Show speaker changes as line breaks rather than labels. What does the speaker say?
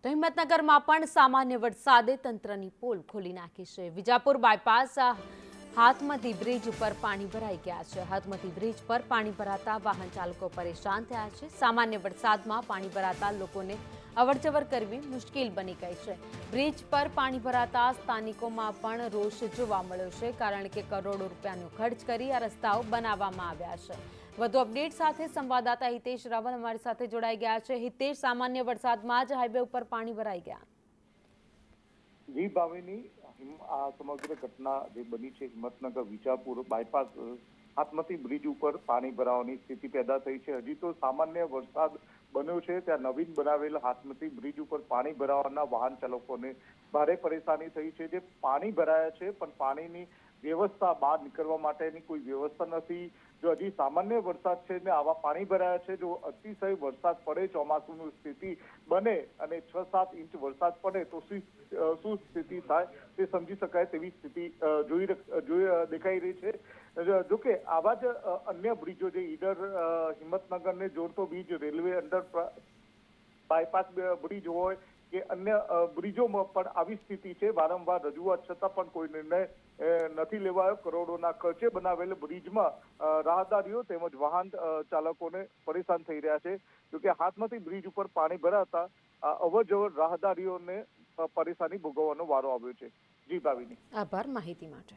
તો હિંમતનગરમાં પણ સામાન્ય વરસાદે તંત્રની પોલ ખોલી નાખી છે। વિજાપુર બાયપાસ હાથમતી બ્રિજ ઉપર પાણી ભરાઈ ગયા છે। હાથમતી બ્રિજ પર પાણી ભરાતા વાહન ચાલકો પરેશાન થયા છે। સામાન્ય વરસાદમાં પાણી ભરાતા લોકોને અવરજવર કરવી મુશ્કેલ બની ગઈ છે। બ્રિજ પર પાણી ભરાતા સ્થાનિકોમાં પણ રોષ જોવા મળ્યો છે, કારણ કે કરોડો રૂપિયાનો ખર્ચ કરી આ રસ્તાઓ બનાવવામાં આવ્યા છે। વધુ અપડેટ સાથે સંવાદદાતા હિતેશ રાવલ અમારી સાથે જોડાઈ ગયા છે। હિતેશ, સામાન્ય વરસાદમાં જ હાઈવે ઉપર પાણી ભરાઈ ગયા।
જી ભાવિની, આ સમગ્ર ઘટના જે બની છે હિંમતનગર વિજાપુર બાયપાસ હાથમતી બ્રિજ ઉપર પાણી ભરાવાની સ્થિતિ પેદા થઈ છે। હજી તો સામાન્ય વરસાદ બન્યો છે ત્યાં નવીન બનાવેલ હાથમતી બ્રિજ ઉપર પાણી ભરાવાના વાહન ચાલકોને ભારે પરેશાની થઈ છે। જે પાણી ભરાયા છે પણ પાણીની વ્યવસ્થા બહાર નીકળવા માટેની કોઈ વ્યવસ્થા નથી। જો હજી સામાન્ય વરસાદ છે ને આવા પાણી ભરાયા છે, જો અતિશય વરસાદ પડે, ચોમાસુની સ્થિતિ બને અને 6-7 ઇંચ વરસાદ પડે તો શું સ્થિતિ થાય તે સમજી શકાય તેવી સ્થિતિ દેખાઈ રહી છે। જોકે આવા જ અન્ય બ્રિજો જે ઈડર હિંમતનગરને જોડતો bridge, railway under bypass bridge હોય કે અન્ય બ્રિજોમાં પણ આવી સ્થિતિ છે। વારંવાર રજૂઆત છતાં પણ કોઈ નિર્ણય નથી લેવાયો। કરોડોના ખર્ચે બનાવેલ બ્રિજમાં રાહદારીઓ તેમજ વાહન ચાલકોને પરેશાન થઈ રહ્યા છે। જોકે હાથમતી બ્રિજ ઉપર પાણી ભરાતા અવર જવર રાહદારીઓને પરેશાની ભોગવવાનો વારો આવ્યો છે। જી ભાવિની,
આભાર માહિતી માટે।